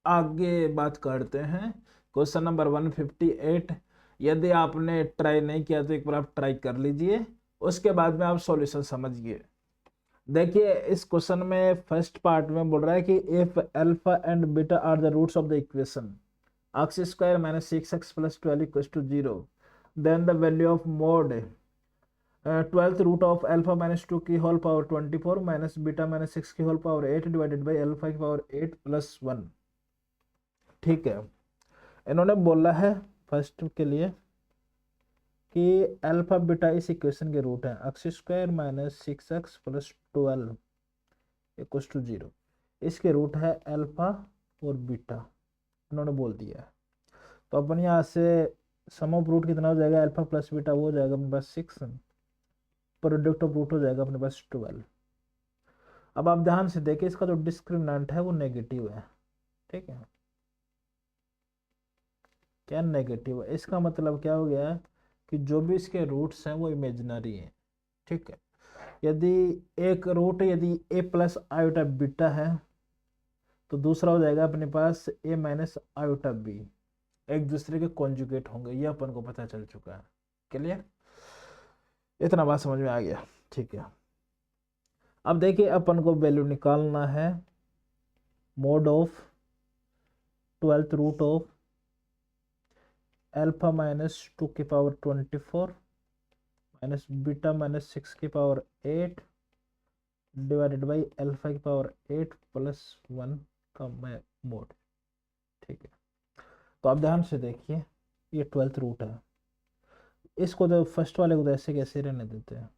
आगे बात करते हैं क्वेश्चन नंबर 158। यदि आपने ट्राई नहीं किया तो एक बार आप ट्राई कर लीजिए, उसके बाद में आप सॉल्यूशन समझिए। देखिए इस क्वेश्चन में फर्स्ट पार्ट में बोल रहा है कि if alpha and beta are the roots of the equation x square minus 6x plus 12 equals to 0, then the value of mod 12th root of alpha minus 2 की whole power 24 minus beta minus 6 की whole power 8 divided by alpha की power 8 plus 1। ठीक है, इन्होंने बोला है first के लिए कि अल्फा बीटा इस इक्वेशन के रूट है x square minus 6x plus 12 equals to 0। इसके रूट है अल्फा और बीटा, इन्होंने बोल दिया है। तो अपन यहाँ से सम ऑफ रूट कितना हो जाएगा, अल्फा प्लस बीटा वो हो जाएगा अपने पास 6, प्रोडक्ट ऑफ रूट हो जाएगा अपने पास 12। अब आप ध्यान से देखिए इसका जो डिस्क्रिमिनेंट है वो नेगेटिव है। ठीक है, क्या नेगेटिव है, इसका मतलब क्या हो गया कि जो भी इसके रूट्स हैं वो इमेजिनरी हैं। ठीक है, यदि एक रूट यदि ए प्लस आयोटा बीटा है तो दूसरा हो जाएगा अपने पास ए माइनस आयोटा बी, एक दूसरे के कॉन्जुगेट होंगे, ये अपन को पता चल चुका है। क्लियर, इतना बात समझ में आ गया। ठीक है, अब देखिए अपन को वैल्यू निकालना है mod of 12th root of alpha minus 2 की पावर 24 माइनस बीटा माइनस 6 की पावर 8 डिवाइडेड बाई अल्फा की पावर 8 प्लस 1 का मोड। ठीक है, तो आप ध्यान से देखिए ये 12th रूट है, इसको तो फर्स्ट वाले को तो ऐसे कैसे रहने देते हैं,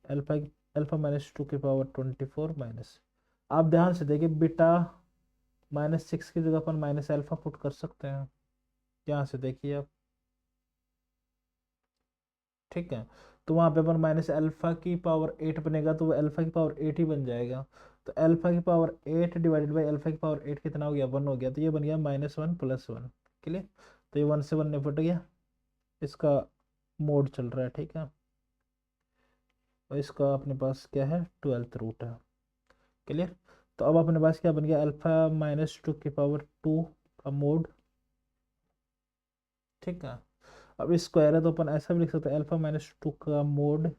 अल्फा माइनस 2 की पावर 24 माइनस, आप ध्यान से देखिए बीटा माइनस 6 की जगह पर माइनस अल्फा पुट कर सकते हैं, यहाँ से देखिए आप। ठीक है, तो वहाँ पे अपन माइनस अल्फा की पावर 8 बनेगा तो वो अल्फा की पावर 8 ही बन जाएगा। तो अल्फा की पावर 8 डिवाइडेड बाई अल्फा की पावर 8 कितना हो गया, 1 हो गया, तो ये बन गया -1 प्लस 1। क्लियर, तो ये 1 से 1 निपट गया, इसका मोड चल रहा है। ठीक है, और इसका अपने पास क्या है, 12th रूट है। क्लियर, तो अब अपने पास क्या बन गया, अल्फा माइनस 2 की पावर 2 का मोड। ठीक है, अब स्क्वायर है तो अपन ऐसा भी लिख सकते हैं अल्फा माइनस 2 का मोड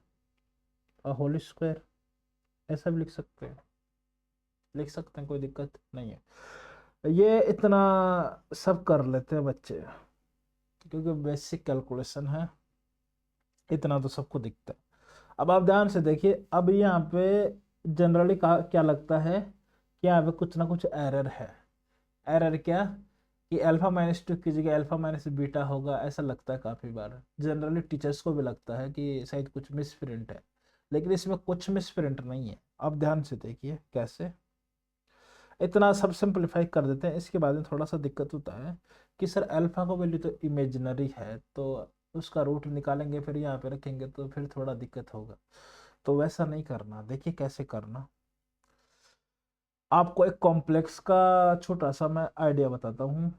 होल स्क्वायर, ऐसा भी लिख सकते हैं, कोई दिक्कत नहीं है। ये इतना सब कर लेते हैं बच्चे क्योंकि बेसिक कैलकुलेशन है, इतना तो सबको दिखता है। अब आप ध्यान से देखिए, अब यहाँ पे जनरली क्या लगता है कि यहाँ पे कुछ ना कुछ एरर है। एरर क्या, कि अल्फा माइनस 2 की जगह अल्फा माइनस बीटा होगा, ऐसा लगता है काफ़ी बार, जनरली टीचर्स को भी लगता है कि शायद कुछ मिसप्रिंट है, लेकिन इसमें कुछ मिसप्रिंट नहीं है। आप ध्यान से देखिए कैसे, इतना सब सिंपलीफाई कर देते हैं, इसके बाद में थोड़ा सा दिक्कत होता है कि सर अल्फा का वैल्यू तो इमेजिनरी है तो उसका रूट निकालेंगे फिर यहाँ पे रखेंगे तो फिर थोड़ा दिक्कत होगा, तो वैसा नहीं करना। देखिए कैसे करना, आपको एक कॉम्प्लेक्स का छोटा सा मैं आइडिया बताता हूँ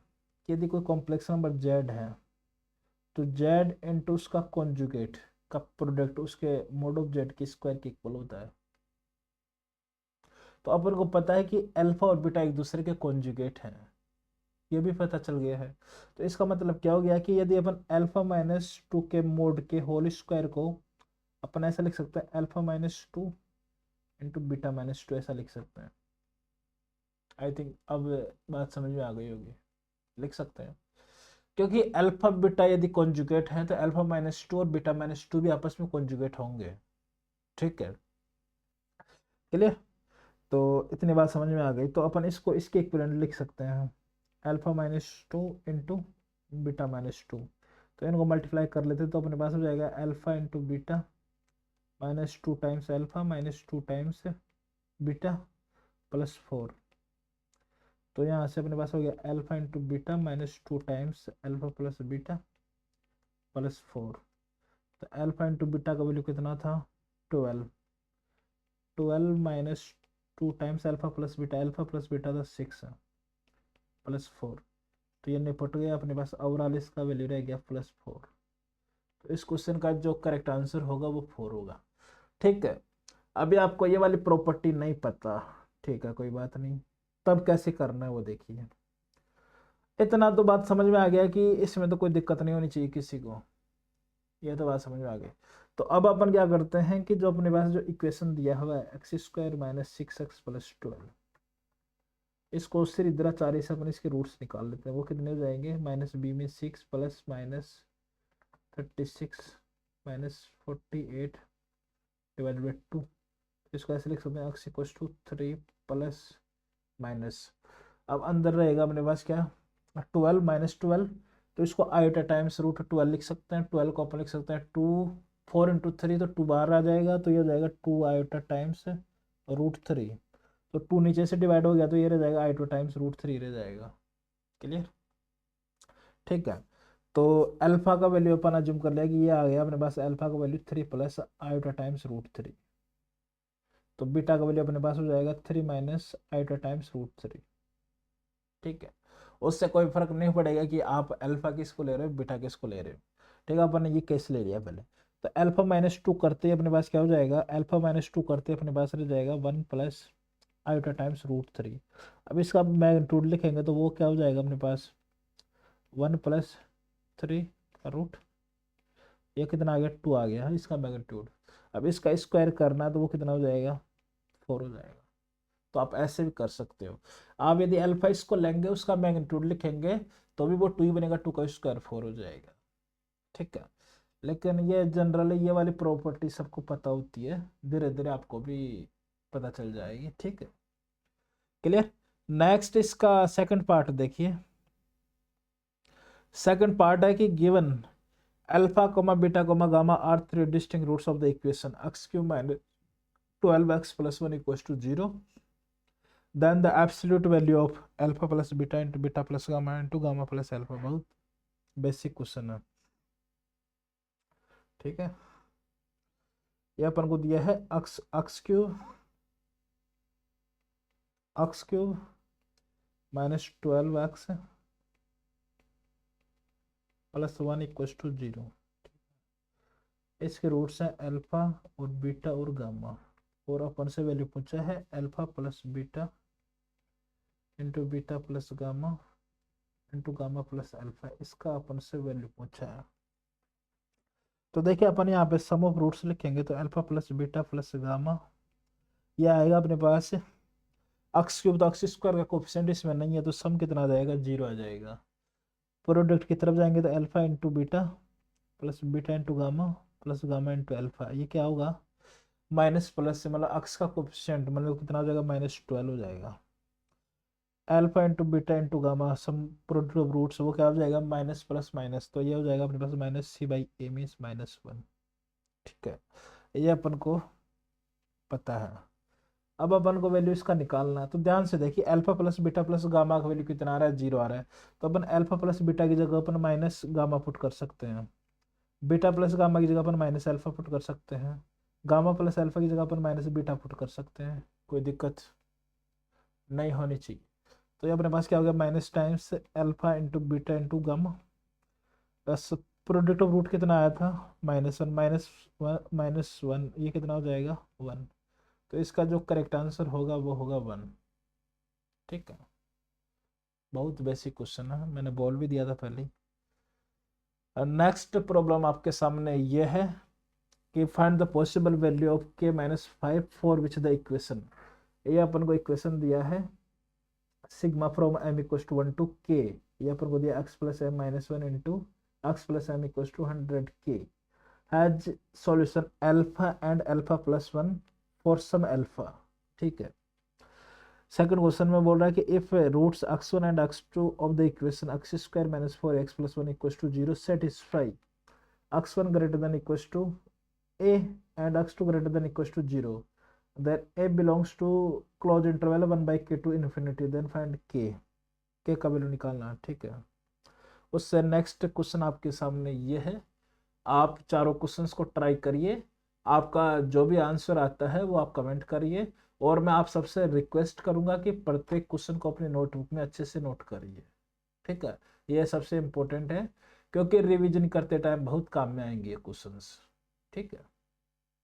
कि यदि कोई कॉम्प्लेक्स नंबर जेड है तो जेड इंटू उसका कॉन्जुगेट का प्रोडक्ट उसके मोड ऑफ जेड की स्क्वायर के इक्वल होता है। तो अपन को पता है कि अल्फा और बीटा एक दूसरे के कॉन्जुगेट हैं, ये भी पता चल गया है। तो इसका मतलब क्या हो गया कि यदि अपन अल्फा माइनस 2 के मोड के होल स्क्वायर को अपन ऐसा लिख सकते हैं alpha minus 2 into beta minus 2, ऐसा लिख सकते हैं। आई थिंक अब बात समझ में आ गई होगी, लिख सकते हैं क्योंकि अल्फा बीटा यदि कॉन्जुगेट है तो अल्फा माइनस 2 और बीटा माइनस 2 भी आपस में कॉन्जुगेट होंगे। ठीक है, क्लियर, तो इतनी बात समझ में आ गई, तो अपन इसको इसके इक्विवेलेंट लिख सकते हैं alpha minus 2 into beta minus 2। तो इनको मल्टीप्लाई कर लेते तो अपने पास हो जाएगा alpha into beta minus 2 times alpha minus 2 times beta plus 4। तो यहाँ से अपने पास हो गया alpha into beta minus 2 times alpha plus beta plus 4। तो अल्फा इंटू बीटा का वैल्यू कितना था, 12। 12 minus 2 times alpha plus beta था 6 प्लस 4। तो ये निपट गया अपने पास, ओवरऑल इसका वैल्यू रह गया +4। तो इस क्वेश्चन का जो करेक्ट आंसर होगा वो 4 होगा। ठीक है, अभी आपको ये वाली प्रॉपर्टी नहीं पता, ठीक है कोई बात नहीं, तब कैसे करना है वो देखिए। इतना तो बात समझ में आ गया कि इसमें तो कोई दिक्कत नहीं होनी चाहिए किसी को, ये तो बात समझ में आ गई। तो अब अपन क्या करते हैं कि जो अपने पास जो इक्वेशन दिया हुआ है x square minus 6x plus 12, इसको उससे इधर 4 से अपन इसके रूट्स निकाल लेते हैं। वो कितने हो जाएंगे, माइनस बी में 6 plus minus 36 minus 48 divide by 2। इसको ऐसे लिख सकते हैं x equal to 3 plus minus, अब अंदर रहेगा अपने पास क्या 12 माइनस 12, तो इसको आयोटा टाइम्स रूट 12 लिख सकते हैं। 12 को अपन लिख सकते हैं 2, 4 इंटू 3 तो 2 बाहर आ जाएगा, तो ये हो जाएगा 2 आयोटा टाइम्स रूट 3। तो 2 नीचे से डिवाइड हो गया तो ये रह जाएगा आयोटा टाइम्स रूट 3 रह जाएगा। क्लियर, ठीक है। तो अल्फा का वैल्यू अपन अज्यूम कर लिया कि ये आ गया अपने पास अल्फा का value 3 plus iota times root 3। तो बीटा का वैल्यू अपने पास हो जाएगा 3 माइनस आयोटा टाइम्स रूट 3। ठीक है, उससे कोई फर्क नहीं पड़ेगा कि आप अल्फा किसको ले रहे हो बीटा किसको ले रहे हो। ठीक है, अपन ने ये केस ले लिया पहले। तो अल्फा माइनस 2 करते अपने पास क्या हो जाएगा, अल्फा माइनस 2 करते अपने पास रह जाएगा 1 प्लस आयोटा टाइम्स रूट 3। अब इसका मैग्नीट्यूड लिखेंगे तो वो क्या हो जाएगा अपने पास 1 प्लस 3 का रूट, ये कितना आ गया 2 आ गया इसका मैग्नीट्यूड। अब इसका स्क्वायर करना है तो वो कितना हो जाएगा 4 हो जाएगा। तो आप ऐसे भी कर सकते हो। आप यदि अल्फा इसको लेंगे उसका मैग्नीट्यूड लिखेंगे तो भी वो 2 ही बनेगा, 2 का स्क्वायर 4 हो जाएगा। ठीक है, लेकिन ये जनरली ये वाली प्रॉपर्टी सबको पता होती है, धीरे धीरे आपको भी पता चल जाएगी। ठीक है, क्लियर। नेक्स्ट इसका सेकंड पार्ट देखिए। सेकंड पार्ट है कि given alpha comma beta comma gamma are 3 distinct roots of the equation x cube minus 12x plus 1 equals to 0, then the absolute value of alpha plus beta into beta plus gamma into gamma plus alpha। बहुत basic question है। ठीक है, ये अपन को दिया है x cube minus 12x plus 1 equal to 0। इसके रूट्स हैं अल्फा और बीटा और गामा, और अपन से वैल्यू पूछा है alpha plus beta into beta plus gamma into gamma plus alpha, इसका अपन से वैल्यू पूछा है। तो देखिए अपन यहाँ पे सम ऑफ रूट्स लिखेंगे तो alpha plus beta plus gamma, ये आएगा अपने पास एक्स क्यूब, तो एक्स स्क्वायर का कोफिशिएंट इसमें नहीं है तो सम कितना आ जाएगा 0 आ जाएगा। प्रोडक्ट की तरफ जाएंगे तो alpha into beta plus beta into gamma plus gamma into alpha, ये क्या होगा माइनस प्लस से, मतलब एक्स का कोफिशिएंट मतलब कितना हो जाएगा -12 हो जाएगा। Alpha into beta into gamma sum product of roots वो क्या हो जाएगा माइनस प्लस माइनस, तो ये हो जाएगा अपने पास minus c by a means -1। ठीक है, ये अपन को पता है। अब अपन को वैल्यू इसका निकालना है, तो ध्यान से देखिए alpha plus beta plus gamma का वैल्यू कितना आ रहा है 0 आ रहा है, तो अपन अल्फा प्लस बीटा की जगह अपन माइनस गामा पुट कर सकते हैं, बीटा प्लस गामा की जगह अपन माइनस अल्फा पुट कर सकते हैं, गामा प्लस अल्फा की जगह अपन माइनस बीटा पुट कर सकते हैं, कोई दिक्कत नहीं होनी चाहिए। तो ये अपने पास क्या हो गया minus times alpha into beta into gamma बस प्रोडक्ट ऑफ रूट कितना आया था -1 ये कितना हो जाएगा 1। तो इसका जो करेक्ट आंसर होगा वो होगा 1। ठीक है, बहुत बेसिक क्वेश्चन है, मैंने बोल भी दिया था पहले ही। नेक्स्ट प्रॉब्लम आपके सामने ये है कि find the possible value of k -5 for which the equation, ये अपन को इक्वेशन दिया है sigma from m equals to 1 to k, ये अपन को दिया x plus m minus 1 into x plus m equals to 100k has solution alpha and alpha plus 1 for some alpha. ठीक है, सेकंड क्वेश्चन में बोल रहा है कि if roots x1 and x2 of the equation x square minus 4x plus 1 equals to 0 satisfy x1 greater than equals to a and x2 greater than equals to 0, then a belongs to closed interval 1 by k to infinity, then find k का value निकालना है। ठीक है, उससे next question आपके सामने ये है, आप चारों क्वेश्चंस को ट्राई करिए, आपका जो भी आंसर आता है वो आप कमेंट करिए, और मैं आप सबसे रिक्वेस्ट करूंगा कि प्रत्येक क्वेश्चन को अपनी नोटबुक में अच्छे से नोट करिए। ठीक है, ये सबसे इम्पोर्टेंट है क्योंकि रिवीजन करते टाइम बहुत काम में आएंगे ये क्वेश्चंस। ठीक है।